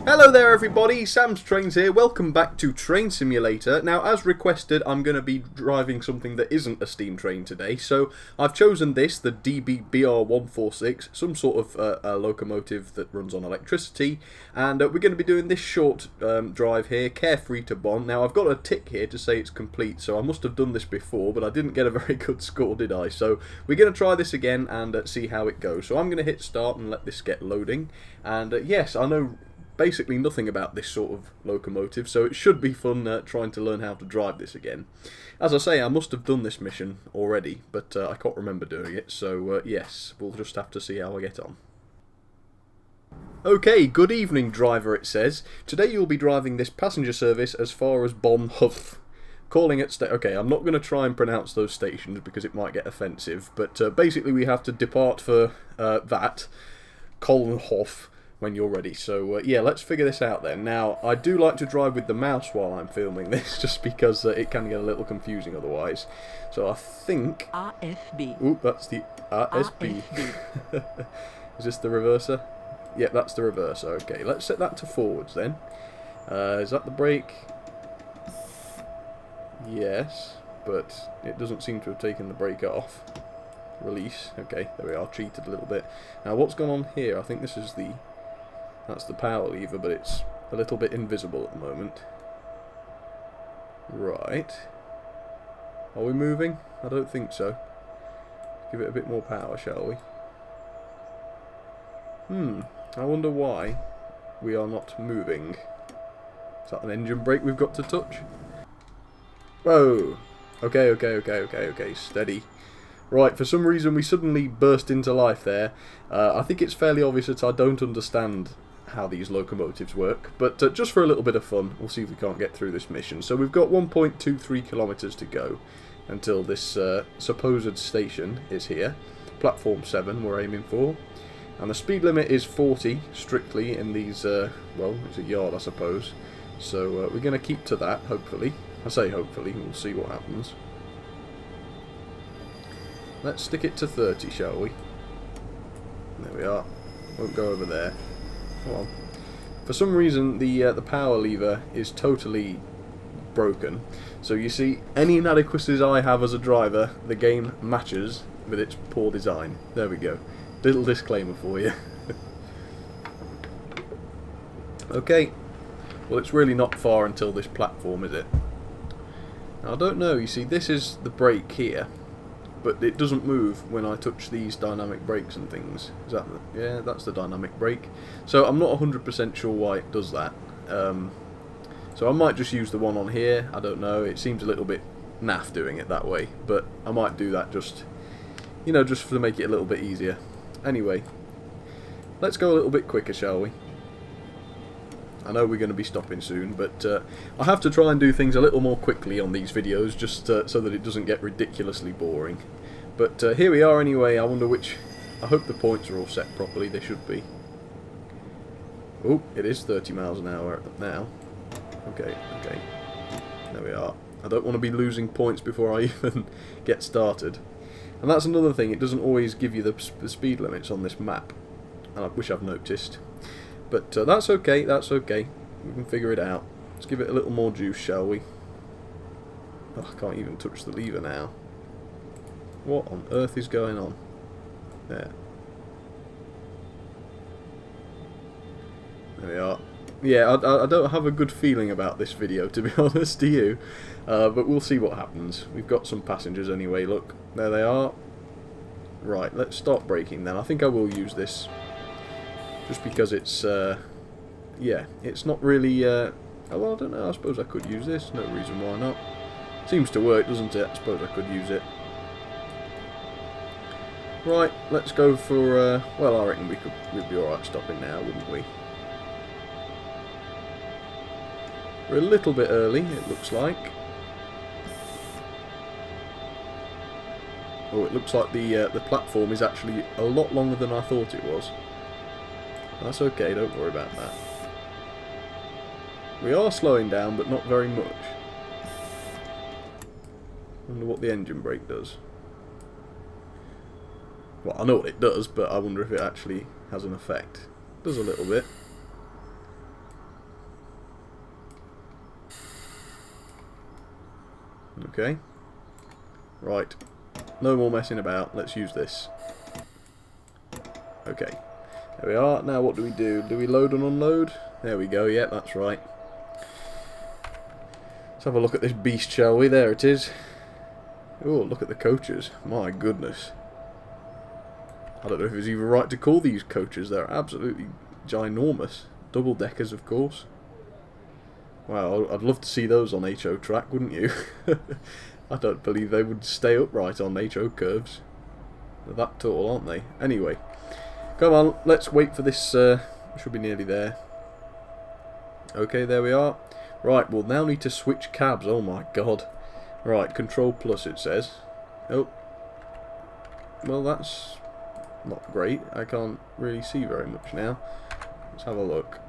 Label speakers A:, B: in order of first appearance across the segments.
A: Hello there everybody, Sam's Trains here, welcome back to Train Simulator. Now as requested I'm going to be driving something that isn't a steam train today, so I've chosen this, the DB BR146, some sort of a locomotive that runs on electricity, and we're going to be doing this short drive here, Carefree to Bonn. Now I've got a tick here to say it's complete, so I must have done this before, but I didn't get a very good score, did I? So we're going to try this again and see how it goes. So I'm going to hit start and let this get loading, and yes, I know basically nothing about this sort of locomotive, so it should be fun trying to learn how to drive this again. As I say, I must have done this mission already, but I can't remember doing it, so yes, we'll just have to see how I get on. Okay, good evening driver, it says. Today you'll be driving this passenger service as far as Bonhof. Calling it okay, I'm not going to try and pronounce those stations because it might get offensive, but basically we have to depart for that, Kollenhof, when you're ready. So yeah, let's figure this out then. Now I do like to drive with the mouse while I'm filming this just because it can get a little confusing otherwise. So I think
B: RFB.
A: Ooh, that's the RSB. Is this the reverser? Yep, that's the reverser. Okay, let's set that to forwards then. Is that the brake? Yes, but it doesn't seem to have taken the brake off. Release. Okay, there we are, cheated a little bit. Now what's gone on here? I think this is that's the power lever, but it's a little bit invisible at the moment. Right. Are we moving? I don't think so. Give it a bit more power, shall we? I wonder why we are not moving. Is that an engine brake we've got to touch? Whoa! Okay, steady. Right, for some reason we suddenly burst into life there. I think it's fairly obvious that I don't understand how these locomotives work, but just for a little bit of fun, we'll see if we can't get through this mission. So we've got 1.23 kilometers to go until this supposed station is here. Platform 7 we're aiming for, and the speed limit is 40 strictly in these, well, it's a yard I suppose, so we're going to keep to that, hopefully. I say hopefully, we'll see what happens. Let's stick it to 30, shall we? There we are. Won't go over there. Come on. For some reason, the power lever is totally broken. So you see, any inadequacies I have as a driver, the game matches with its poor design. There we go. Little disclaimer for you. Okay. Well, it's really not far until this platform, is it? Now, I don't know. You see, this is the brake here, but it doesn't move when I touch these dynamic brakes and things. Is that the, yeah, that's the dynamic brake. So I'm not 100% sure why it does that. So I might just use the one on here. I don't know. It seems a little bit naff doing it that way, but I might do that just, you know, just to make it a little bit easier. Anyway, let's go a little bit quicker, shall we? I know we're going to be stopping soon, but I have to try and do things a little more quickly on these videos, just so that it doesn't get ridiculously boring. But here we are anyway. I wonder which... I hope the points are all set properly. They should be. Oh, it is 30 miles an hour now. Okay. There we are. I don't want to be losing points before I even get started. And that's another thing. It doesn't always give you the speed limits on this map. And I wish I've noticed. But that's okay, that's okay. We can figure it out. Let's give it a little more juice, shall we? Oh, I can't even touch the lever now. What on earth is going on? There. There we are. Yeah, I don't have a good feeling about this video, to be honest to you. But we'll see what happens. We've got some passengers anyway, look. There they are. Right, let's start braking then. I think I will use this. Just because it's, yeah, it's not really, oh, well, I don't know, I suppose I could use this, no reason why not. Seems to work, doesn't it? I suppose I could use it. Right, let's go for, well, I reckon we'd be alright stopping now, wouldn't we? We're a little bit early, it looks like. Oh, it looks like the platform is actually a lot longer than I thought it was. That's okay, don't worry about that. We are slowing down, but not very much. Wonder what the engine brake does. Well, I know what it does, but I wonder if it actually has an effect. It does a little bit. Okay. Right. No more messing about. Let's use this. Okay. There we are. Now what do we do? Do we load and unload? There we go. Yeah, that's right. Let's have a look at this beast, shall we? There it is. Oh, look at the coaches. My goodness. I don't know if it's even right to call these coaches. They're absolutely ginormous. Double deckers, of course. Wow, I'd love to see those on HO track, wouldn't you? I don't believe they would stay upright on HO curves. They're that tall, aren't they? Anyway, come on, let's wait for this. Should be nearly there. Okay, there we are. Right, we'll now need to switch cabs. Oh my god. Right, Control Plus it says. Oh. Well, that's not great. I can't really see very much now. Let's have a look.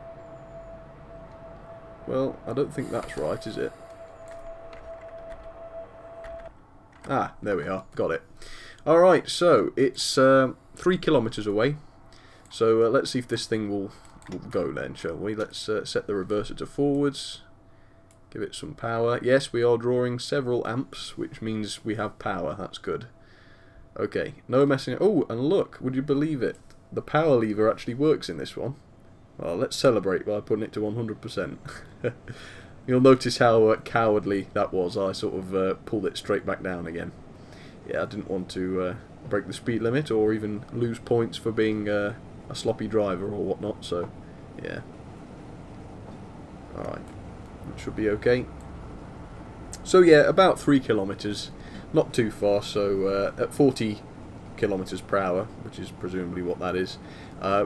A: Well, I don't think that's right, is it? Ah, there we are. Got it. Alright, so it's 3 kilometres away. So let's see if this thing will go then, shall we? Let's set the reverser to forwards. Give it some power. Yes, we are drawing several amps, which means we have power. That's good. Okay, no messing. Oh, and look, would you believe it? The power lever actually works in this one. Well, let's celebrate by putting it to 100%. You'll notice how cowardly that was. I sort of pulled it straight back down again. Yeah, I didn't want to break the speed limit or even lose points for being a sloppy driver or whatnot, so yeah. Alright, that should be okay. So yeah, about 3 kilometres, not too far, so at 40 kilometres per hour, which is presumably what that is,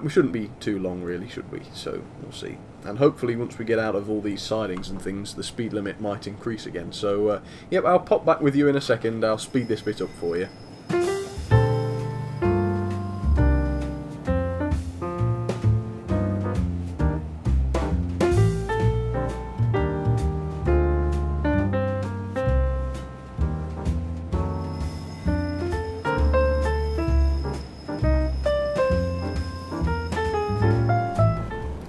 A: we shouldn't be too long really, should we? So we'll see. And hopefully once we get out of all these sidings and things, the speed limit might increase again. So yep, I'll pop back with you in a second. I'll speed this bit up for you.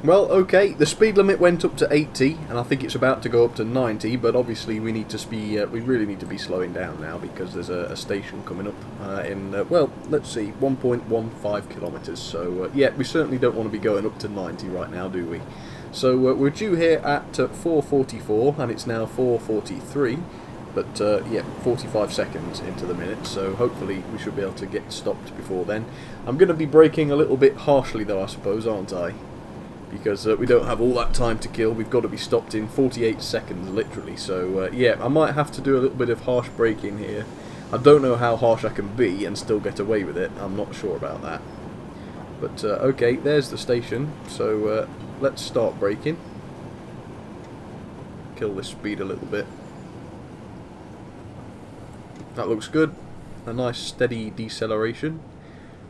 A: Well, okay, the speed limit went up to 80, and I think it's about to go up to 90, but obviously we need to we really need to be slowing down now because there's a station coming up in, well, let's see, 1.15 kilometres, so yeah, we certainly don't want to be going up to 90 right now, do we? So we're due here at 4:44, and it's now 4:43, but yeah, 45 seconds into the minute, so hopefully we should be able to get stopped before then. I'm going to be braking a little bit harshly though, I suppose, aren't I? Because we don't have all that time to kill. We've got to be stopped in 48 seconds, literally. So, yeah, I might have to do a little bit of harsh braking here. I don't know how harsh I can be and still get away with it. I'm not sure about that. But, okay, there's the station. So, let's start braking. Kill this speed a little bit. That looks good. A nice steady deceleration.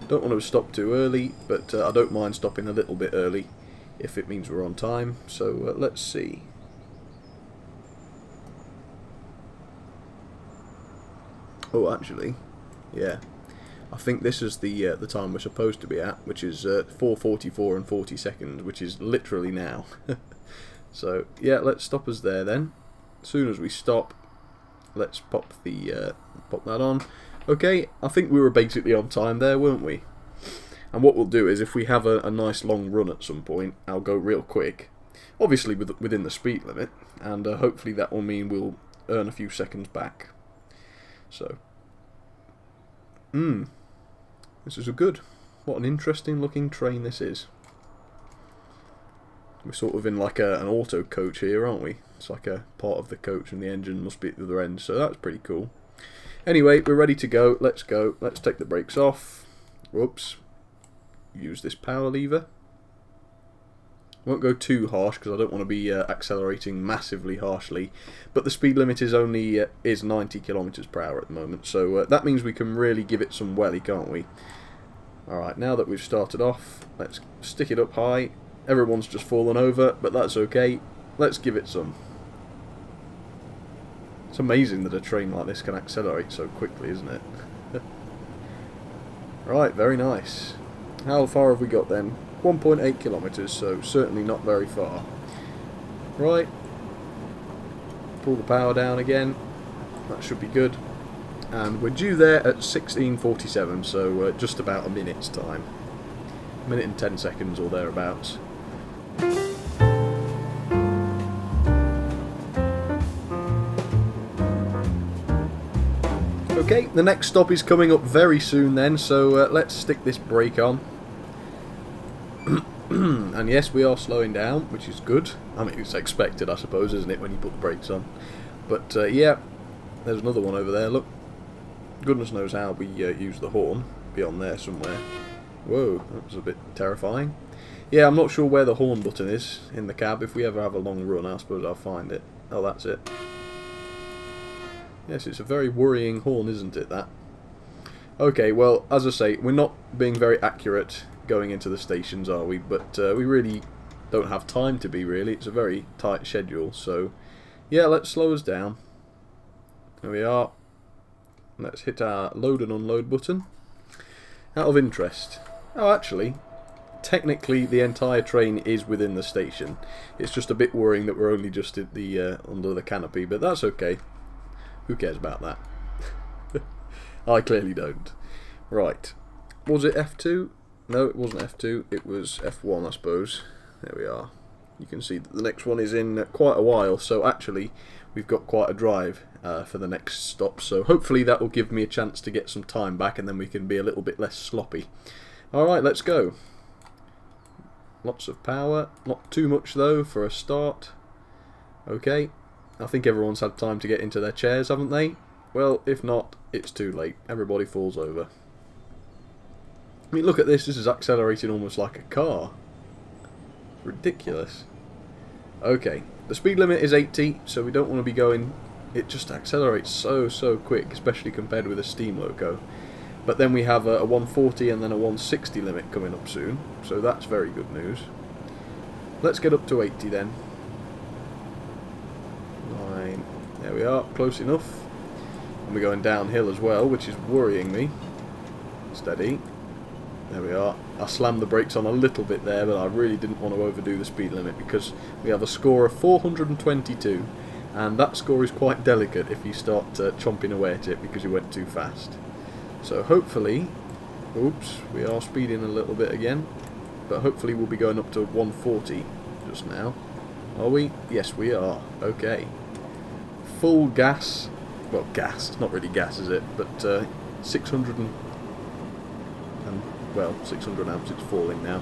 A: Don't want to stop too early, but I don't mind stopping a little bit early if it means we're on time. So let's see. Oh, actually, yeah, I think this is the time we're supposed to be at, which is 4:44 and 40 seconds, which is literally now. So yeah, let's stop us there then. As soon as we stop, let's pop pop that on. Okay, I think we were basically on time there, weren't we? And what we'll do is, if we have a nice long run at some point, I'll go real quick, obviously within the speed limit, and hopefully that will mean we'll earn a few seconds back. So, this is what an interesting looking train this is. We're sort of in like an auto coach here, aren't we? It's like a part of the coach and the engine must be at the other end, so that's pretty cool. Anyway, we're ready to go. Let's go. Let's take the brakes off. Whoops. Use this power lever. Won't go too harsh because I don't want to be accelerating massively harshly, but the speed limit is only 90 kilometers per hour at the moment, so that means we can really give it some welly, can't we? Alright, now that we've started off, let's stick it up high. Everyone's just fallen over, but that's okay. Let's give it some. It's amazing that a train like this can accelerate so quickly, isn't it? Right, very nice. How far have we got then? 1.8 kilometers, so certainly not very far. Right. Pull the power down again. that should be good. And we're due there at 16:47, so just about a minute's time. A minute and 10 seconds or thereabouts. Okay, the next stop is coming up very soon then, so let's stick this brake on. And yes, we are slowing down, which is good. I mean, it's expected, I suppose, isn't it, when you put the brakes on. But yeah, there's another one over there, look. Goodness knows how we use the horn. Beyond there somewhere. Whoa, that was a bit terrifying. Yeah, I'm not sure where the horn button is in the cab. If we ever have a long run, I suppose I'll find it. Oh, that's it. Yes, it's a very worrying horn, isn't it, that? Okay, well, as I say, we're not being very accurate going into the stations, are we? But we really don't have time to be, really. It's a very tight schedule, so yeah, let's slow us down. There we are. Let's hit our load and unload button. Out of interest, oh, actually, technically the entire train is within the station. It's just a bit worrying that we're only just at the under the canopy, but that's okay. Who cares about that? I clearly don't. Right. Was it F2? No, it wasn't F2. It was F1, I suppose. There we are. You can see that the next one is in quite a while, so actually we've got quite a drive for the next stop, so hopefully that will give me a chance to get some time back and then we can be a little bit less sloppy. Alright, let's go. Lots of power. Not too much though for a start. Okay. I think everyone's had time to get into their chairs, haven't they? Well, if not, it's too late. Everybody falls over. I mean, look at this. This is accelerating almost like a car. Ridiculous. Okay, the speed limit is 80, so we don't want to be going... It just accelerates so quick, especially compared with a steam loco. But then we have a 140 and then a 160 limit coming up soon, so that's very good news. Let's get up to 80 then. There we are, close enough. And we're going downhill as well, which is worrying me. Steady. There we are. I slammed the brakes on a little bit there, but I really didn't want to overdo the speed limit because we have a score of 422, and that score is quite delicate if you start chomping away at it because you went too fast. So hopefully, oops, we are speeding a little bit again, but hopefully we'll be going up to 140 just now. Are we? Yes, we are. Okay. Full gas, well, gas, it's not really gas, is it, but 600 amps it's falling now,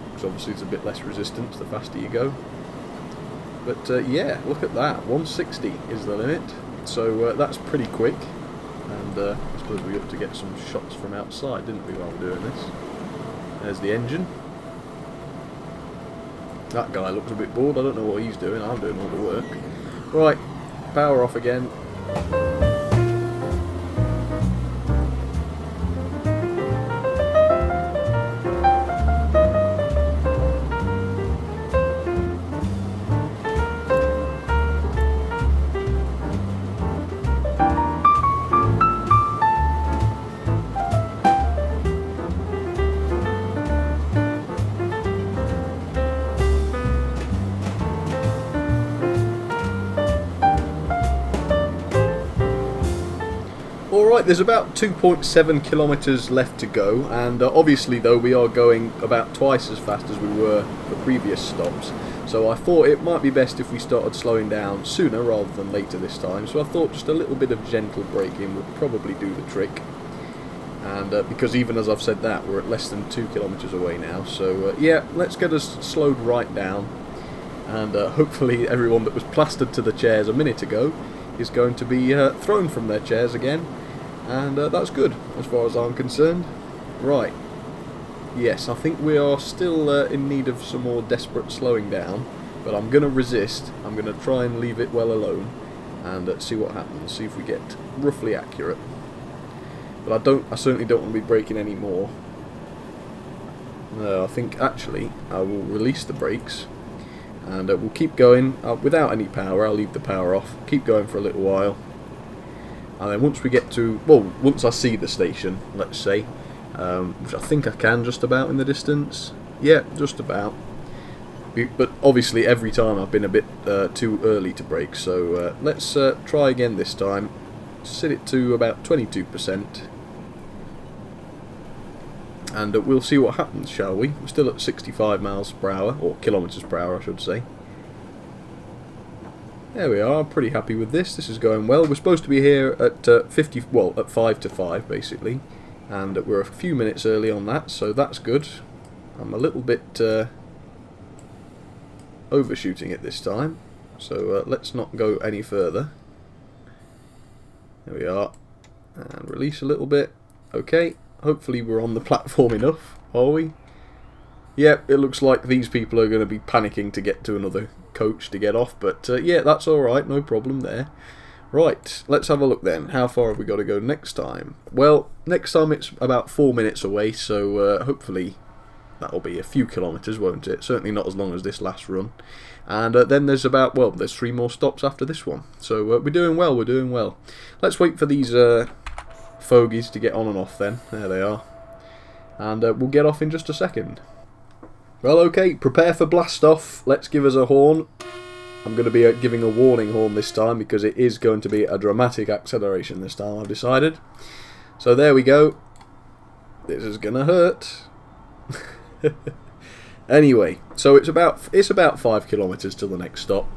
A: because obviously it's a bit less resistance the faster you go. But yeah, look at that, 160 is the limit, so that's pretty quick, and I suppose we ought to get some shots from outside, didn't we, while we're doing this. There's the engine. That guy looks a bit bored, I don't know what he's doing, I'm doing all the work. Right. Power off again. Alright, there's about 2.7 kilometres left to go, and obviously though we are going about twice as fast as we were for previous stops, so I thought it might be best if we started slowing down sooner rather than later this time, so I thought just a little bit of gentle braking would probably do the trick. And because even as I've said that, we're at less than 2 kilometres away now, so yeah, let's get us slowed right down, and hopefully everyone that was plastered to the chairs a minute ago is going to be thrown from their chairs again, and that's good as far as I'm concerned. Right, yes, I think we are still in need of some more desperate slowing down, but I'm going to resist. I'm going to try and leave it well alone and see what happens, see if we get roughly accurate. But I certainly don't want to be braking any more. No, I think actually I will release the brakes and we'll keep going without any power. I'll leave the power off, keep going for a little while, and then once we get to, well, once I see the station, let's say, which I think I can just about in the distance, yeah, just about, But obviously every time I've been a bit too early to brake, so let's try again this time. Set it to about 22%. And we'll see what happens, shall we? We're still at 65 miles per hour, or kilometres per hour I should say. There we are, I'm pretty happy with this. This is going well. We're supposed to be here at at 5 to 5 basically. And we're a few minutes early on that, so that's good. I'm a little bit overshooting it this time. So let's not go any further. There we are. And release a little bit. Okay. Hopefully we're on the platform enough, are we? Yep, it looks like these people are going to be panicking to get to another coach to get off, but yeah, that's alright, no problem there. Right, let's have a look then. How far have we got to go next time? Well, next time it's about 4 minutes away, so hopefully that'll be a few kilometres, won't it? Certainly not as long as this last run. And then there's about, well, there's 3 more stops after this one. So we're doing well, we're doing well. Let's wait for these fogies to get on and off then. There they are. And we'll get off in just a second. Well, okay, prepare for blast off. Let's give us a horn. I'm going to be giving a warning horn this time because it is going to be a dramatic acceleration this time, I've decided. So there we go. This is going to hurt. Anyway, so it's about 5 kilometres to the next stop.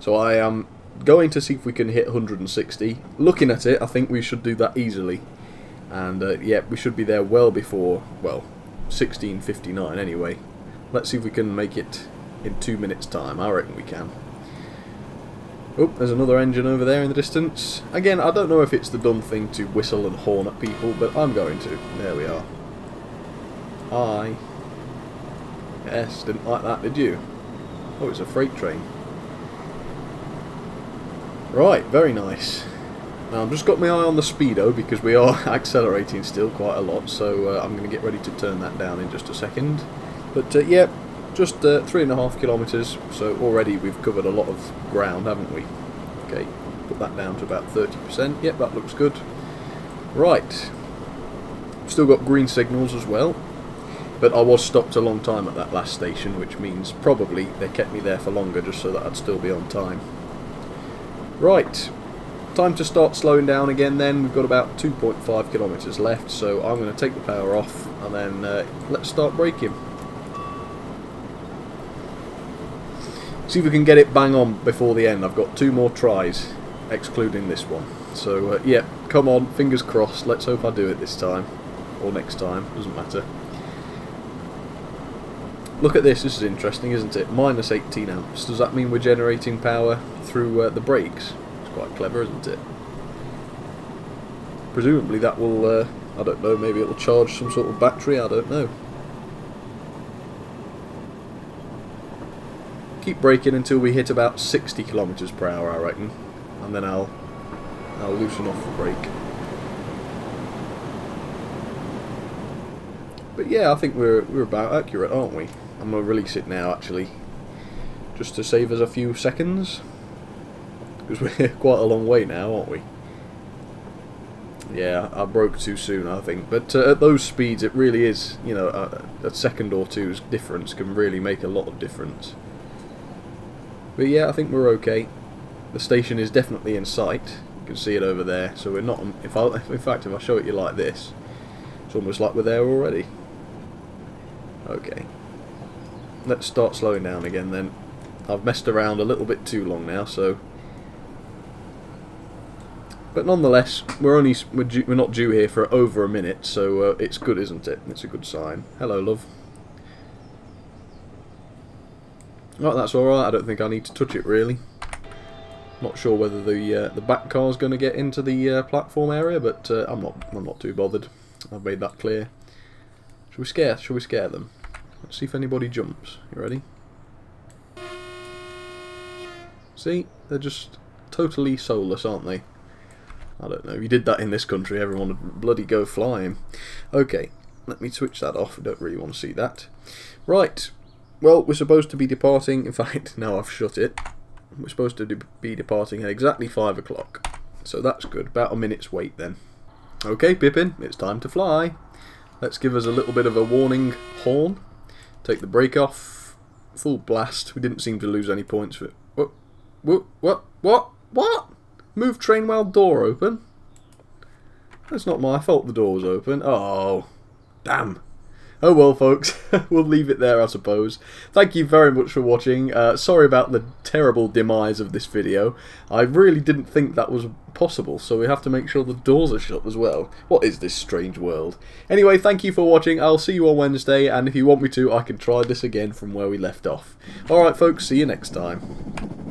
A: So I am going to see if we can hit 160. Looking at it, I think we should do that easily. And yeah, we should be there well before, well, 16:59 anyway. Let's see if we can make it in 2 minutes time. I reckon we can. Oh, there's another engine over there in the distance. Again, I don't know if it's the done thing to whistle and horn at people, but I'm going to. There we are. Hi. Yes, didn't like that, did you? Oh, it's a freight train. Right, very nice. Now I've just got my eye on the speedo because we are accelerating still quite a lot, so I'm going to get ready to turn that down in just a second. But yeah, just 3.5 kilometres, so already we've covered a lot of ground, haven't we? Okay, put that down to about 30%. Yep, that looks good. Right, still got green signals as well, but I was stopped a long time at that last station, which means probably they kept me there for longer just so that I'd still be on time. Right, time to start slowing down again then. We've got about 2.5 kilometres left, so I'm going to take the power off and then let's start braking. See if we can get it bang on before the end. I've got 2 more tries, excluding this one. So yeah, come on, fingers crossed. Let's hope I do it this time, or next time, doesn't matter. Look at this, this is interesting, isn't it? Minus 18 amps. Does that mean we're generating power through the brakes? It's quite clever, isn't it? Presumably that will, I don't know, maybe it'll charge some sort of battery, I don't know. Keep braking until we hit about 60 kilometres per hour, I reckon, and then I'll loosen off the brake. But yeah, I think we're about accurate, aren't we? I'm going to release it now, actually, just to save us a few seconds, because we're quite a long way now, aren't we? Yeah, I broke too soon, I think, but at those speeds it really is, you know, a second or two's difference can really make a lot of difference. But yeah, I think we're okay. The station is definitely in sight. You can see it over there. So we're not. In fact, if I show it you like this, it's almost like we're there already. Okay. Let's start slowing down again then. I've messed around a little bit too long now, so. But nonetheless, we're not due here for over a minute, so it's good, isn't it? It's a good sign. Hello, love. Right, that's alright, I don't think I need to touch it really. Not sure whether the back car's going to get into the platform area, but I'm not too bothered. I've made that clear. Shall we scare them? Let's see if anybody jumps. You ready? See? They're just totally soulless, aren't they? I don't know. If you did that in this country, everyone would bloody go flying. Okay, let me switch that off. I don't really want to see that. Right. Well, we're supposed to be departing, in fact, now I've shut it, we're supposed to be departing at exactly 5 o'clock. So that's good, about a minute's wait then. Okay, Pippin, it's time to fly. Let's give us a little bit of a warning horn. Take the brake off. Full blast. We didn't seem to lose any points for it. What? Move train while door open? That's not my fault the door was open. Oh, damn. Oh well, folks, we'll leave it there, I suppose. Thank you very much for watching. Sorry about the terrible demise of this video. I really didn't think that was possible, so we have to make sure the doors are shut as well. What is this strange world? Anyway, thank you for watching. I'll see you on Wednesday, and if you want me to, I can try this again from where we left off. Alright, folks, see you next time.